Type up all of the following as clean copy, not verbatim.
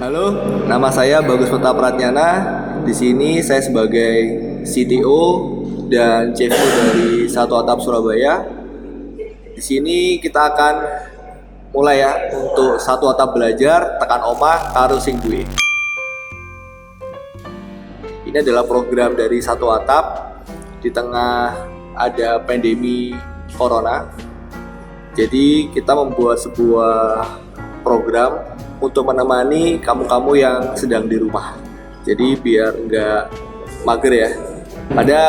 Halo, nama saya Bagus Peta Pratnyana. Di sini saya sebagai CTO dan CFO dari Satu Atap Surabaya. Di sini kita akan mulai ya untuk Satu Atap belajar tekan omah karo sing duwe. Ini adalah program dari Satu Atap di tengah ada pandemi corona. Jadi kita membuat sebuah program untuk menemani kamu-kamu yang sedang di rumah. Jadi biar nggak mager ya. Pada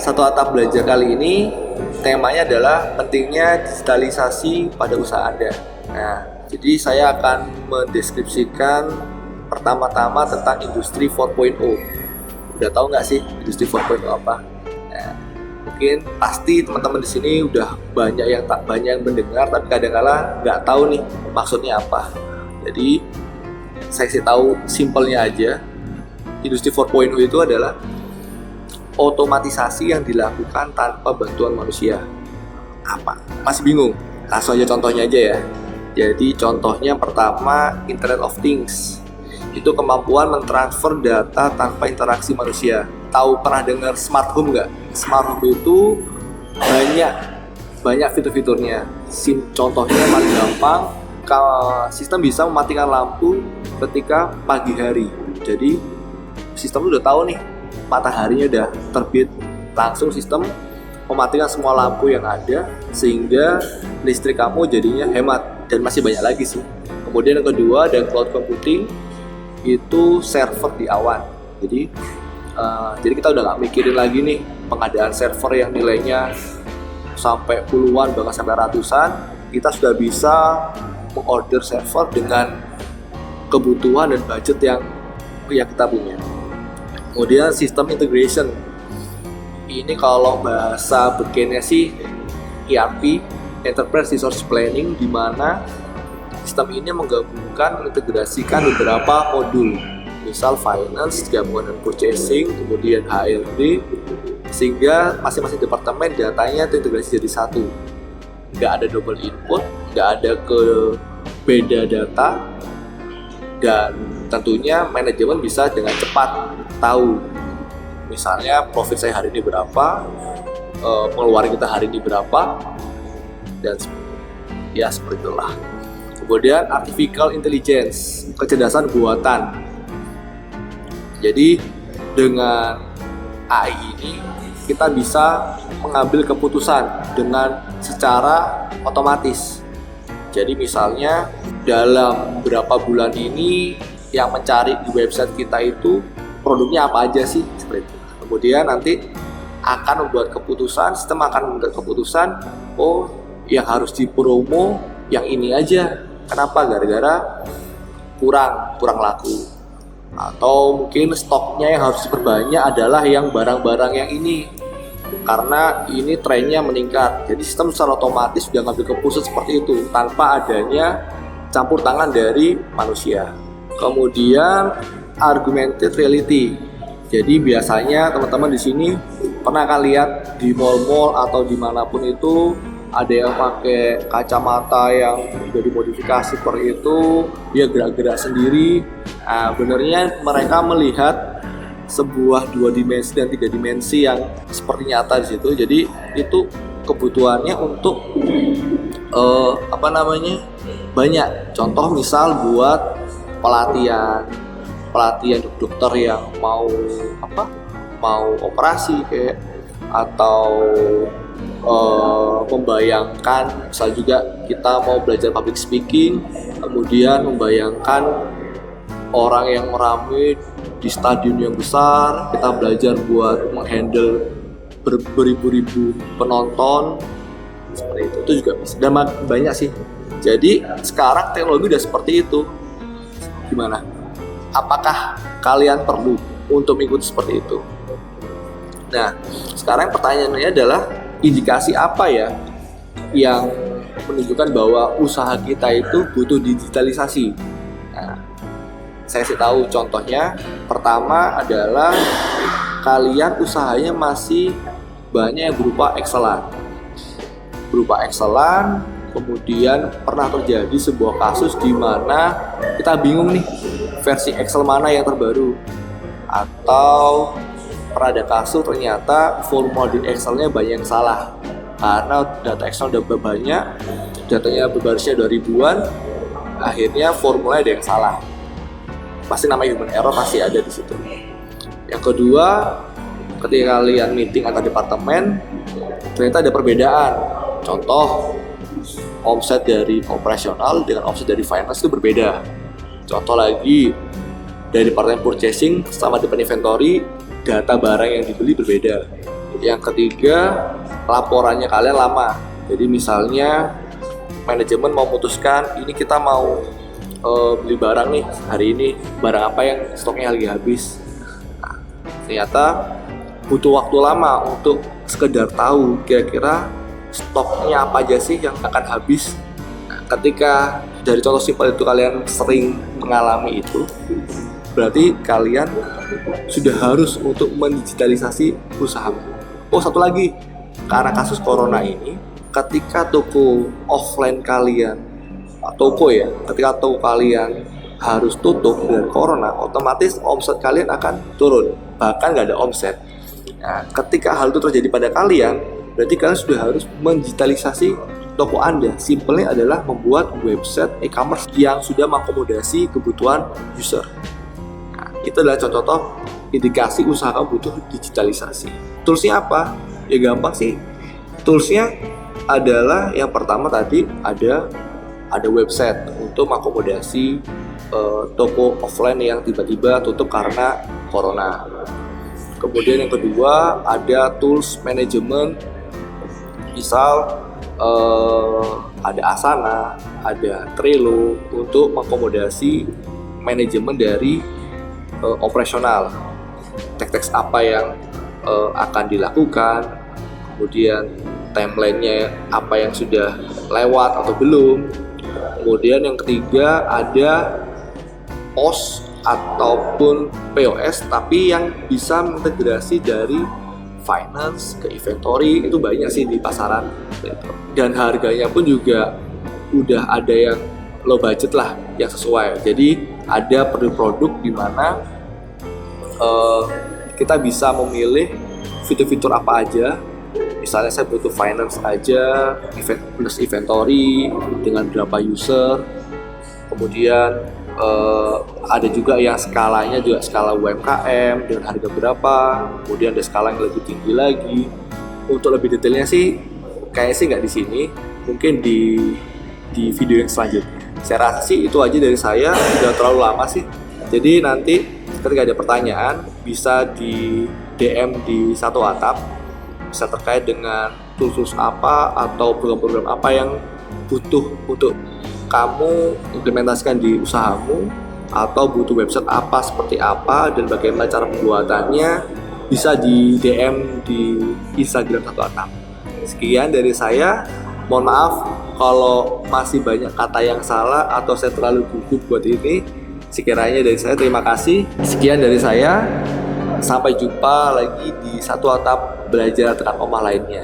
Satu Atap belajar kali ini temanya adalah pentingnya digitalisasi pada usaha Anda. Nah, jadi saya akan mendeskripsikan pertama-tama tentang industri 4.0. Udah tahu nggak sih industri 4.0 apa? Nah, mungkin pasti teman-teman di sini udah banyak yang mendengar, tapi kadang-kala nggak tahu nih maksudnya apa. Jadi saya kasih tahu simpelnya aja. Industri 4.0 itu adalah otomatisasi yang dilakukan tanpa bantuan manusia. Apa? Masih bingung? Langsung aja contohnya aja ya. Jadi contohnya pertama Internet of Things. Itu kemampuan mentransfer data tanpa interaksi manusia. Tahu pernah dengar smart home nggak? Smart home itu banyak fitur-fiturnya. Contohnya paling gampang, sistem bisa mematikan lampu ketika pagi hari. Jadi sistem udah tahu nih mataharinya udah terbit, langsung sistem mematikan semua lampu yang ada sehingga listrik kamu jadinya hemat. Dan masih banyak lagi sih. Kemudian yang kedua ada cloud computing, itu server di awan. Jadi kita udah nggak mikirin lagi nih pengadaan server yang nilainya sampai puluhan bahkan sampai ratusan. Kita sudah bisa mengorder server dengan kebutuhan dan budget yang kita punya. Kemudian sistem integration, ini kalau bahasa bekennya sih ERP, Enterprise Resource Planning, di mana sistem ini menggabungkan, mengintegrasikan beberapa modul, misal finance, gabungan dan purchasing, kemudian HRD, sehingga masing-masing departemen datanya terintegrasi jadi satu. Nggak ada double input, nggak ada beda data, dan tentunya manajemen bisa dengan cepat tahu misalnya profit saya hari ini berapa, pengeluaran kita hari ini berapa, dan ya seperti itulah. Kemudian artificial intelligence, kecerdasan buatan. Jadi dengan AI ini kita bisa mengambil keputusan dengan secara otomatis. Jadi misalnya dalam beberapa bulan ini yang mencari di website kita itu produknya apa aja sih, seperti itu. Kemudian nanti akan membuat keputusan, sistem akan membuat keputusan, oh yang harus dipromo yang ini aja. Kenapa? Gara-gara kurang laku. Atau mungkin stoknya yang harus diperbanyak adalah yang barang-barang yang ini, karena ini trennya meningkat. Jadi sistem secara otomatis sudah ngambil keputusan seperti itu tanpa adanya campur tangan dari manusia. Kemudian augmented reality. Jadi biasanya teman-teman di sini pernah kan lihat di mall-mall atau dimanapun itu ada yang pakai kacamata yang sudah dimodifikasi seperti itu, dia gerak-gerak sendiri. Nah, benernya mereka melihat sebuah 2 dimensi dan 3 dimensi yang seperti nyata di situ. Jadi itu kebutuhannya untuk banyak. Contoh misal buat pelatihan dokter yang mau operasi kayak, atau membayangkan misal juga kita mau belajar public speaking, kemudian membayangkan orang yang ramai di stadion yang besar, kita belajar buat menghandle beribu-ribu penonton seperti itu juga bisa. Dan banyak sih. Jadi sekarang teknologi udah seperti itu. Gimana? Apakah kalian perlu untuk mengikuti seperti itu? Nah, sekarang pertanyaannya adalah indikasi apa ya yang menunjukkan bahwa usaha kita itu butuh digitalisasi? Nah, saya kasih tahu contohnya. Pertama adalah kalian usahanya masih banyak yang berupa Excelan, kemudian pernah terjadi sebuah kasus di mana kita bingung nih versi Excel mana yang terbaru, atau pernah ada kasus ternyata formula di Excelnya banyak yang salah karena data Excel udah banyak, datanya berbarisnya 2 ribuan, akhirnya formulanya ada yang salah. Pasti namanya human error, pasti ada di situ. Yang kedua, ketika kalian meeting antar departemen ternyata ada perbedaan. Contoh, omset dari operasional dengan omset dari finance itu berbeda. Contoh lagi, dari departemen purchasing sama departemen inventory, data barang yang dibeli berbeda. Yang ketiga, laporannya kalian lama. Jadi misalnya manajemen mau memutuskan, ini kita mau beli barang nih hari ini, barang apa yang stoknya lagi habis. Nah, ternyata butuh waktu lama untuk sekedar tahu kira-kira stoknya apa aja sih yang akan habis. Nah, ketika dari contoh simpel itu kalian sering mengalami itu, berarti kalian sudah harus untuk mendigitalisasi usaha. Oh, satu lagi, karena kasus corona ini, ketika toko offline kalian, ketika toko kalian harus tutup dari corona, otomatis omset kalian akan turun, bahkan nggak ada omset. Nah, ketika hal itu terjadi pada kalian, berarti kalian sudah harus mendigitalisasi toko Anda. Simpelnya adalah membuat website e-commerce yang sudah mengakomodasi kebutuhan user. Itu adalah contoh-contoh indikasi usaha kamu butuh digitalisasi. Toolsnya apa? Ya gampang sih. Toolsnya adalah yang pertama tadi ada website untuk mengakomodasi toko offline yang tiba-tiba tutup karena corona. Kemudian yang kedua ada tools manajemen, misal ada Asana, ada Trello untuk mengakomodasi manajemen dari operasional, teks-teks apa yang akan dilakukan, kemudian timelinenya apa yang sudah lewat atau belum. Kemudian yang ketiga ada POS ataupun POS, tapi yang bisa mengintegrasi dari finance ke inventory. Itu banyak sih di pasaran gitu. Dan harganya pun juga udah ada yang low budget lah, yang sesuai. Jadi ada produk-produk di mana kita bisa memilih fitur-fitur apa aja. Misalnya saya butuh finance aja, plus inventory dengan berapa user. Kemudian ada juga yang skalanya juga skala UMKM dengan harga berapa. Kemudian ada skala yang lebih tinggi lagi. Untuk lebih detailnya sih kayaknya sih nggak di sini, mungkin di video yang selanjutnya. Saya rasa sih itu aja dari saya, udah terlalu lama sih. Jadi nanti ketika ada pertanyaan bisa di DM di Satu Atap, bisa terkait dengan tools apa atau program-program apa yang butuh untuk kamu implementasikan di usahamu, atau butuh website apa seperti apa dan bagaimana cara pembuatannya, bisa di DM di Instagram Satu Atap. Sekian dari saya. Mohon maaf kalau masih banyak kata yang salah atau saya terlalu gugup buat ini. Sekiranya dari saya, terima kasih. Sekian dari saya. Sampai jumpa lagi di Satu Atap belajar tentang omah lainnya.